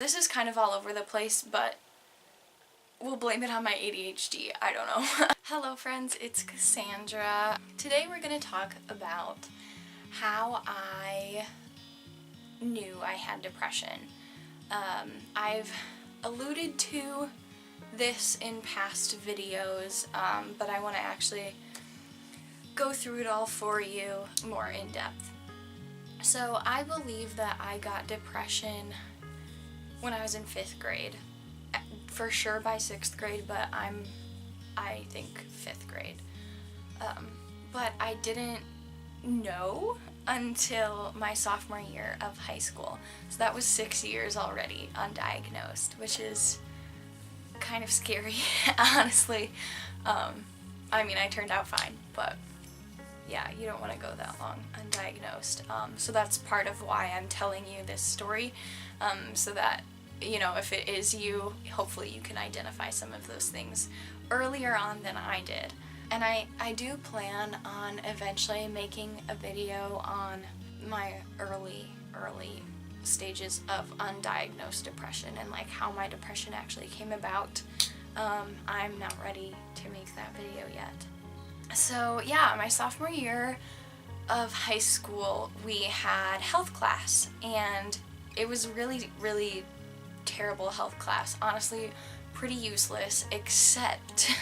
This is kind of all over the place, but we'll blame it on my ADHD, I don't know. Hello friends, it's Cassandra. Today we're going to talk about how I knew I had depression. I've alluded to this in past videos, but I want to actually go through it all for you more in depth. So I believe that I got depression when I was in 5th grade. For sure by 6th grade, but I think 5th grade. But I didn't know until my sophomore year of high school. So that was 6 years already undiagnosed, which is kind of scary, honestly. I mean, I turned out fine, but yeah, you don't want to go that long undiagnosed. So that's part of why I'm telling you this story, so that, you know, if it is you, hopefully you can identify some of those things earlier on than I did. And I do plan on eventually making a video on my early stages of undiagnosed depression and like how my depression actually came about. I'm not ready to make that video yet. So yeah, my sophomore year of high school, we had health class, and it was really terrible health class. Honestly, pretty useless, except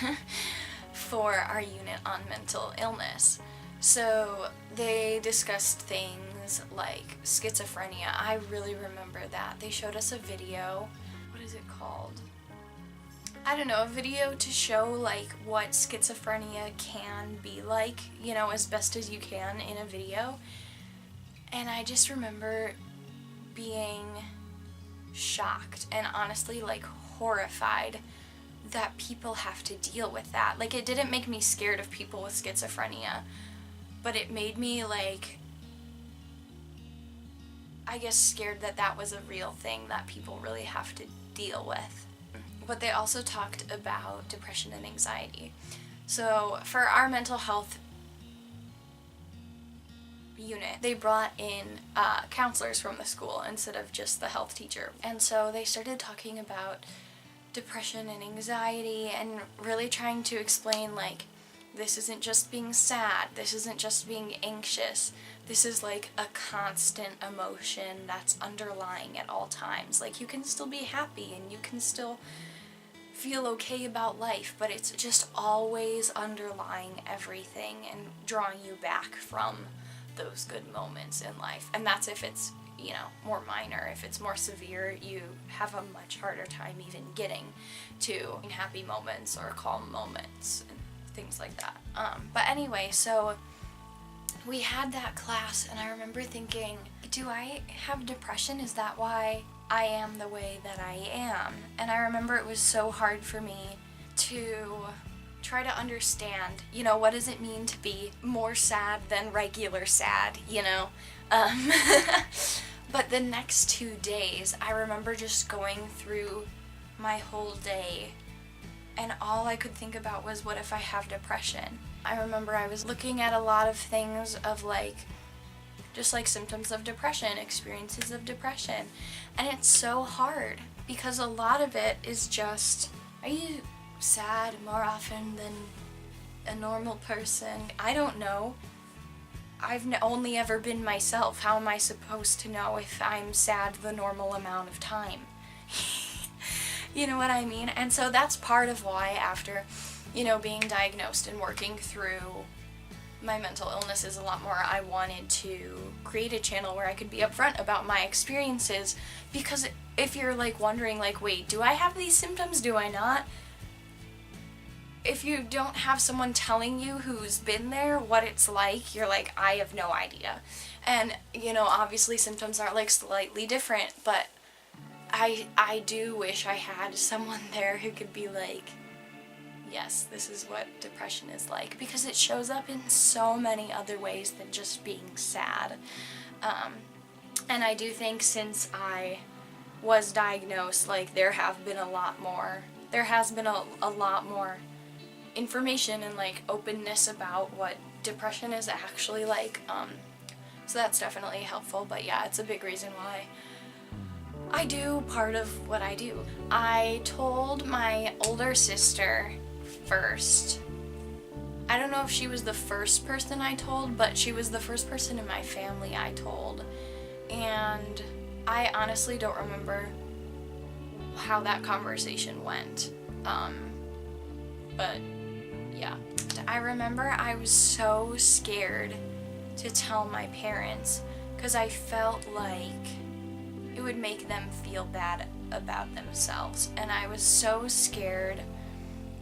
for our unit on mental illness. So they discussed things like schizophrenia. I really remember that. They showed us a video. What is it called? I don't know, a video to show like what schizophrenia can be like, you know, as best as you can in a video. And I just remember being shocked and honestly like horrified that people have to deal with that. Like, it didn't make me scared of people with schizophrenia, but it made me like, I guess, scared that that was a real thing that people really have to deal with. But they also talked about depression and anxiety. So for our mental health unit, they brought in counselors from the school instead of just the health teacher. And so they started talking about depression and anxiety and really trying to explain, like, this isn't just being sad, this isn't just being anxious, this is like a constant emotion that's underlying at all times. Like, you can still be happy and you can still feel okay about life, but it's just always underlying everything and drawing you back from those good moments in life. And that's if it's, you know, more minor. If it's more severe, you have a much harder time even getting to happy moments or calm moments and things like that. But anyway, so we had that class, and I remember thinking, do I have depression? Is that why I am the way that I am? And I remember it was so hard for me to try to understand, you know, what does it mean to be more sad than regular sad, you know? But the next 2 days, I remember just going through my whole day, and all I could think about was, what if I have depression? I remember I was looking at a lot of things of like, just like symptoms of depression, experiences of depression. And it's so hard because a lot of it is just, are you sad more often than a normal person? I don't know. I've only ever been myself. How am I supposed to know if I'm sad the normal amount of time? You know what I mean? And so that's part of why, after, you know, being diagnosed and working through my mental illnesses a lot more, I wanted to create a channel where I could be upfront about my experiences. Because if you're like wondering, like, wait, do I have these symptoms? Do I not? If you don't have someone telling you who's been there what it's like, you're like, I have no idea. And, you know, obviously symptoms are like slightly different, but I do wish I had someone there who could be like, yes, this is what depression is like, because it shows up in so many other ways than just being sad. And I do think since I was diagnosed, like, there has been a lot more information and like openness about what depression is actually like. So that's definitely helpful. But yeah, it's a big reason why I do part of what I do. I told my older sister first. I don't know if she was the first person I told, but she was the first person in my family I told. And I honestly don't remember how that conversation went. But yeah. I remember I was so scared to tell my parents because I felt like it would make them feel bad about themselves. And I was so scared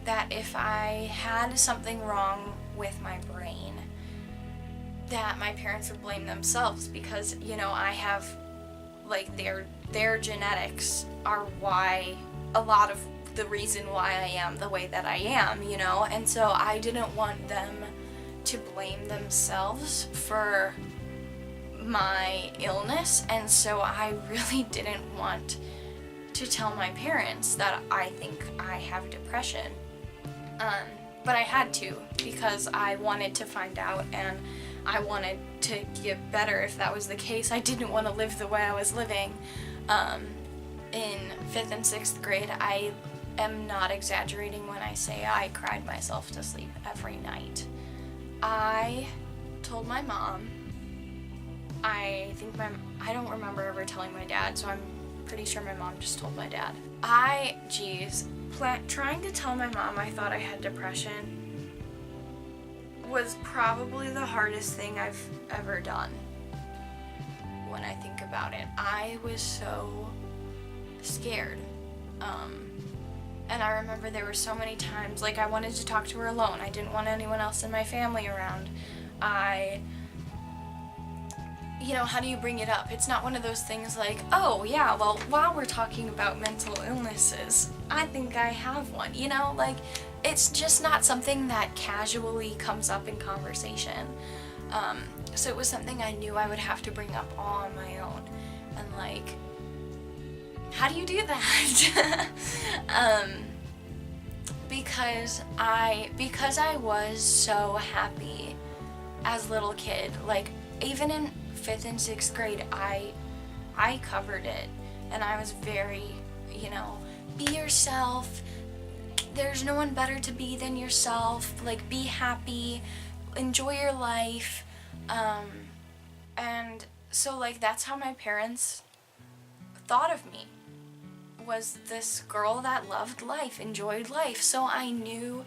that if I had something wrong with my brain, that my parents would blame themselves because, you know, I have, like, their genetics are why, a lot of the reason why I am the way that I am, you know? And so I didn't want them to blame themselves for my illness, and so I really didn't want to tell my parents that I think I have depression. But I had to because I wanted to find out and I wanted to get better if that was the case. I didn't want to live the way I was living. In 5th and 6th grade, I am not exaggerating when I say I cried myself to sleep every night. I told my mom. I don't remember ever telling my dad, so I'm pretty sure my mom just told my dad. Trying to tell my mom I thought I had depression was probably the hardest thing I've ever done when I think about it. I was so scared. And I remember there were so many times, like, I wanted to talk to her alone. I didn't want anyone else in my family around. You know, how do you bring it up? It's not one of those things like, oh yeah, well, while we're talking about mental illnesses, I think I have one, you know? Like, it's just not something that casually comes up in conversation. So it was something I knew I would have to bring up all on my own. And like, how do you do that? Because I was so happy as a little kid, like, even in 5th and 6th grade, I covered it, and I was very, you know, be yourself, there's no one better to be than yourself, like, be happy, enjoy your life, and so, like, that's how my parents thought of me, was this girl that loved life, enjoyed life. So I knew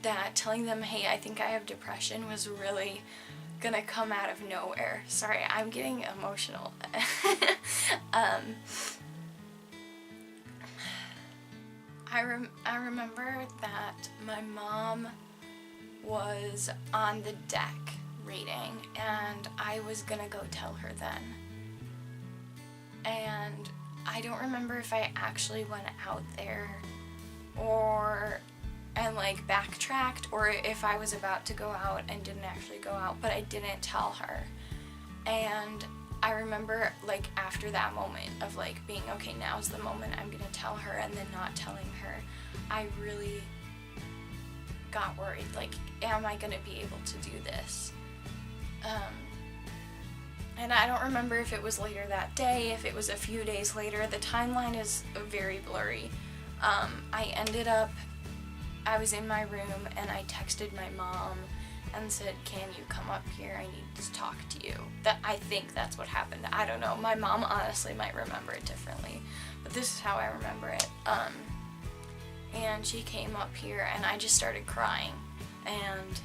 that telling them, hey, I think I have depression, was really gonna come out of nowhere. Sorry, I'm getting emotional. I remember that my mom was on the deck reading, and I was gonna go tell her then. And I don't remember if I actually went out there and like backtracked, or if I was about to go out and didn't actually go out, but I didn't tell her. And I remember, like, after that moment of like being, okay, now's the moment, I'm gonna tell her, and then not telling her, I really got worried, like, am I gonna be able to do this? And I don't remember if it was later that day, if it was a few days later. The timeline is very blurry. I was in my room and I texted my mom and said, can you come up here? I need to talk to you. I think that's what happened. I don't know. My mom honestly might remember it differently, but this is how I remember it. And she came up here and I just started crying. And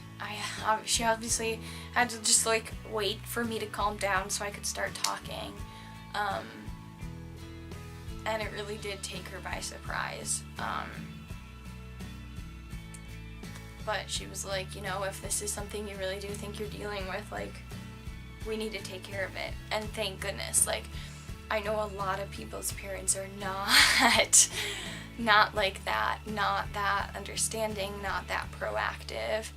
she obviously had to just like wait for me to calm down so I could start talking. And it really did take her by surprise. But she was like, you know, if this is something you really do think you're dealing with, like, we need to take care of it. And thank goodness, like, I know a lot of people's parents are not like that, not that understanding, not that proactive.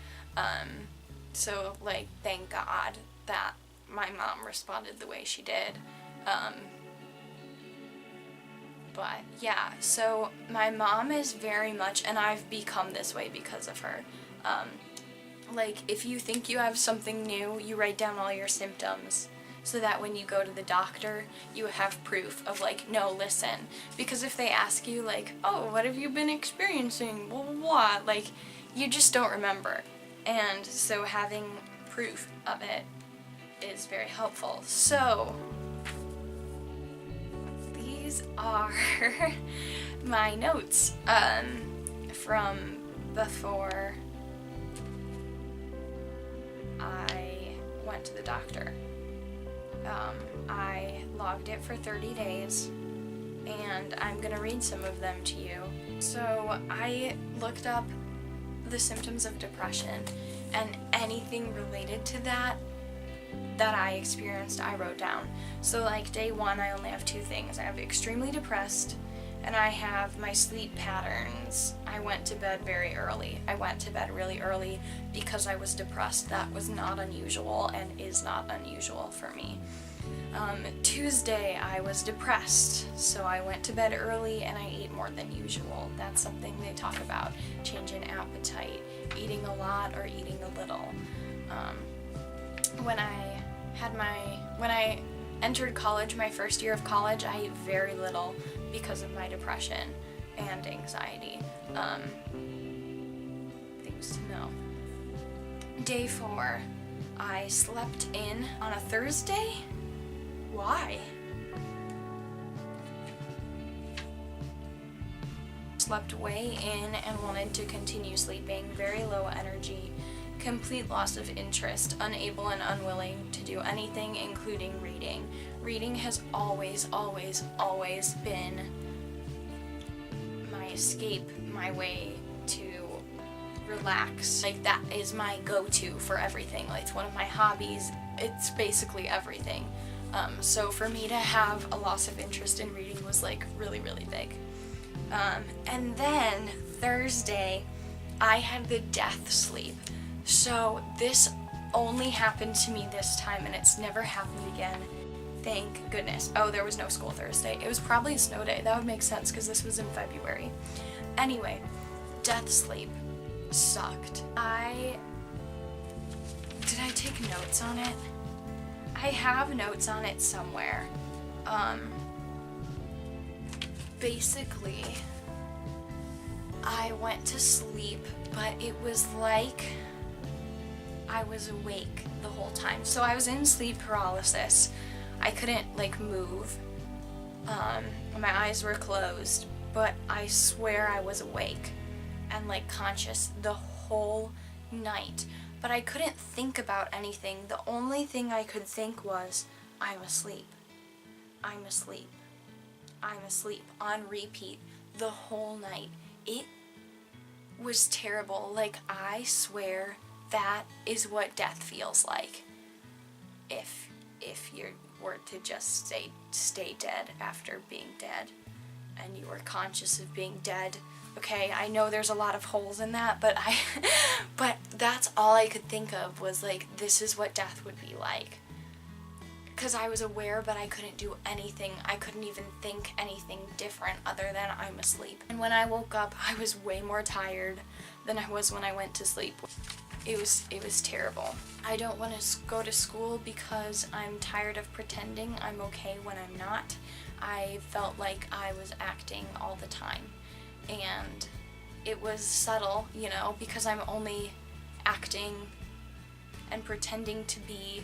So, like, thank God that my mom responded the way she did. But yeah, so my mom is very much, and I've become this way because of her. Like, if you think you have something new, you write down all your symptoms. so that when you go to the doctor, you have proof of like, no, listen. Because if they ask you like, oh, what have you been experiencing, blah, blah, blah, like, you just don't remember. And so having proof of it is very helpful. So these are my notes from before I went to the doctor. I logged it for 30 days, and I'm gonna read some of them to you. So I looked up the symptoms of depression, and anything related to that I experienced, I wrote down. So like day 1, I only have 2 things. I have extremely depressed, and I have my sleep patterns. I went to bed very early. I went to bed really early because I was depressed. That was not unusual and is not unusual for me. Tuesday, I was depressed, so I went to bed early and I ate more than usual. That's something they talk about. Change in appetite, eating a lot or eating a little. When I entered college, my first year of college, I ate very little because of my depression and anxiety. Things to know. Day 4, I slept in on a Thursday. Why? Slept way in and wanted to continue sleeping, very low energy, complete loss of interest, unable and unwilling to do anything, including reading. Reading has always, always, always been my escape, my way to relax. Like, that is my go-to for everything. Like, it's one of my hobbies. It's basically everything. So for me to have a loss of interest in reading was like really, really big. And then Thursday, I had the death sleep. So this only happened to me this time, and it's never happened again. Thank goodness. Oh, there was no school Thursday. It was probably a snow day. That would make sense because this was in February. Anyway, death sleep sucked. Did I take notes on it? I have notes on it somewhere. Basically, I went to sleep, but it was like I was awake the whole time. So I was in sleep paralysis. I couldn't like move. My eyes were closed, but I swear I was awake and like conscious the whole night. But I couldn't think about anything. The only thing I could think was, I'm asleep. I'm asleep. I'm asleep on repeat the whole night. It was terrible. Like, I swear that is what death feels like. If you were to just stay dead after being dead and you were conscious of being dead. Okay, I know there's a lot of holes in that, but but that's all I could think of was like, this is what death would be like. Because I was aware, but I couldn't do anything. I couldn't even think anything different other than I'm asleep. And when I woke up, I was way more tired than I was when I went to sleep. It was terrible. I don't want to go to school because I'm tired of pretending I'm okay when I'm not. I felt like I was acting all the time. And it was subtle, you know, because I'm only acting and pretending to be,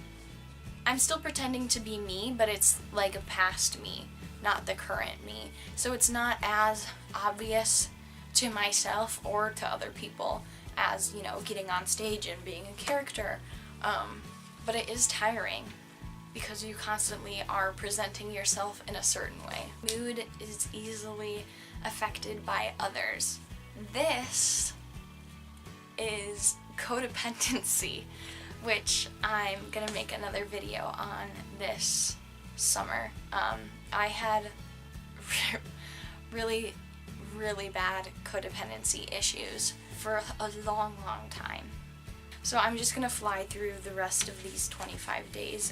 I'm still pretending to be me, but it's like a past me, not the current me. So it's not as obvious to myself or to other people as, you know, getting on stage and being a character. But it is tiring because you constantly are presenting yourself in a certain way. Mood is easily affected by others. This is codependency, which I'm gonna make another video on this summer. I had really, really bad codependency issues for a long, long time. So I'm just gonna fly through the rest of these 25 days.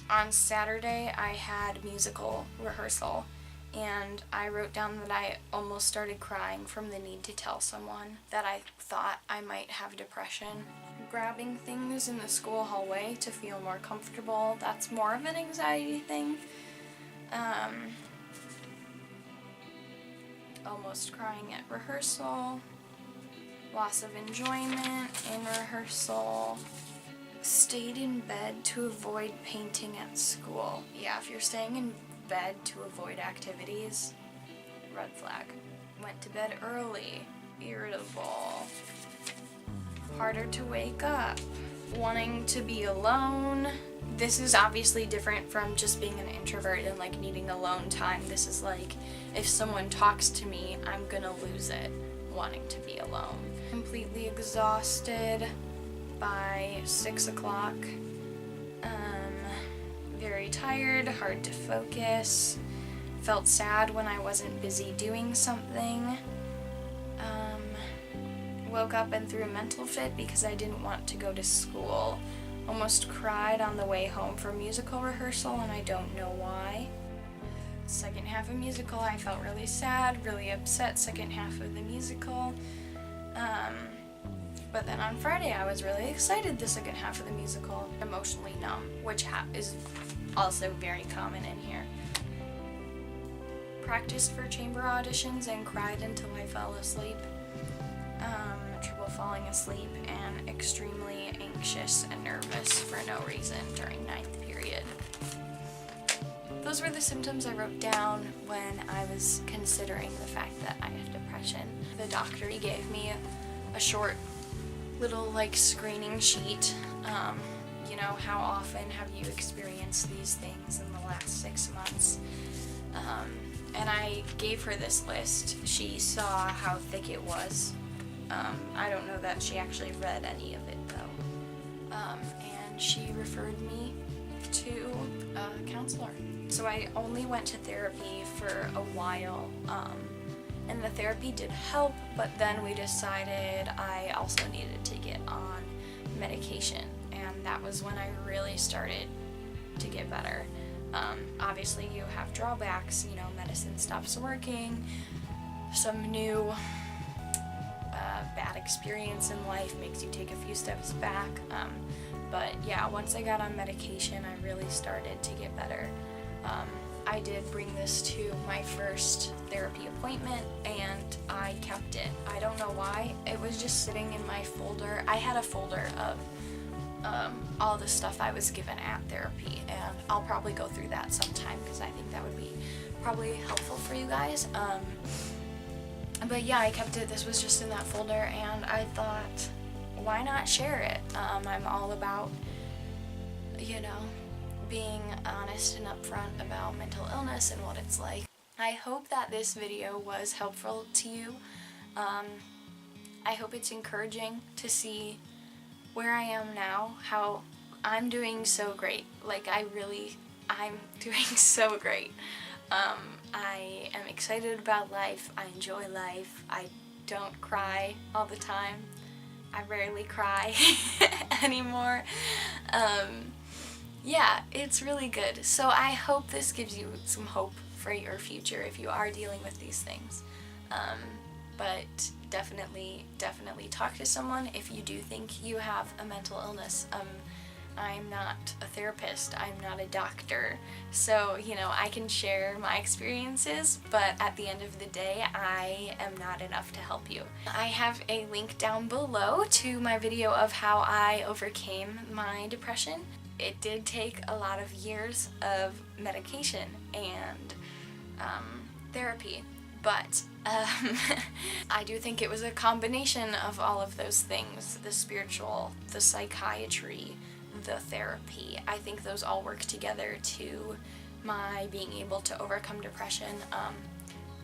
On Saturday, I had musical rehearsal, and I wrote down that I almost started crying from the need to tell someone that I thought I might have depression. Grabbing things in the school hallway to feel more comfortable, that's more of an anxiety thing. Almost crying at rehearsal, loss of enjoyment in rehearsal, stayed in bed to avoid painting at school. Yeah, if you're staying in bed to avoid activities, red flag. Went to bed early, irritable, harder to wake up, wanting to be alone. This is obviously different from just being an introvert and like needing alone time. This is like, if someone talks to me, I'm gonna lose it, wanting to be alone. Completely exhausted by 6 o'clock. Very tired, hard to focus. Felt sad when I wasn't busy doing something. Woke up and threw a mental fit because I didn't want to go to school. Almost cried on the way home from musical rehearsal, and I don't know why. Second half of musical, I felt really sad, really upset second half of the musical. But then on Friday, I was really excited the second half of the musical. Emotionally numb, which is also very common in here. Practiced for chamber auditions and cried until I fell asleep. Trouble falling asleep and extremely anxious and nervous for no reason during 9th period. Those were the symptoms I wrote down when I was considering the fact that I have depression. The doctor, he gave me a short little like screening sheet. You know, how often have you experienced these things in the last 6 months? And I gave her this list. She saw how thick it was. I don't know that she actually read any of it though. And she referred me to a counselor. So I only went to therapy for a while, and the therapy did help, but then we decided I also needed to get on medication, and that was when I really started to get better. Obviously you have drawbacks, you know, medicine stops working, some new bad experience in life makes you take a few steps back, but yeah, once I got on medication I really started to get better. I did bring this to my first therapy appointment and I kept it. I don't know why, it was just sitting in my folder. I had a folder of all the stuff I was given at therapy, and I'll probably go through that sometime because I think that would be probably helpful for you guys. But yeah, I kept it. This was just in that folder, and I thought, why not share it? I'm all about, you know, being honest and upfront about mental illness and what it's like. I hope that this video was helpful to you. I hope it's encouraging to see where I am now, how I'm doing so great. Like, I'm doing so great. I am excited about life. I enjoy life. I don't cry all the time. I rarely cry anymore. Yeah, it's really good. So I hope this gives you some hope for your future if you are dealing with these things. But definitely talk to someone if you do think you have a mental illness. I'm not a therapist, I'm not a doctor, so, you know, I can share my experiences, but at the end of the day, I am not enough to help you. I have a link down below to my video of how I overcame my depression. It did take a lot of years of medication and therapy, but I do think it was a combination of all of those things, the spiritual, the psychiatry, the therapy. I think those all work together to my being able to overcome depression,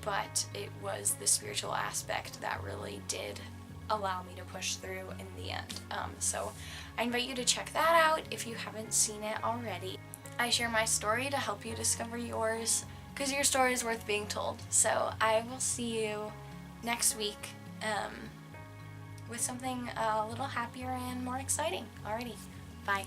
but it was the spiritual aspect that really did allow me to push through in the end. So I invite you to check that out if you haven't seen it already. I share my story to help you discover yours, because your story is worth being told. So I will see you next week with something a little happier and more exciting. Alrighty. Bye.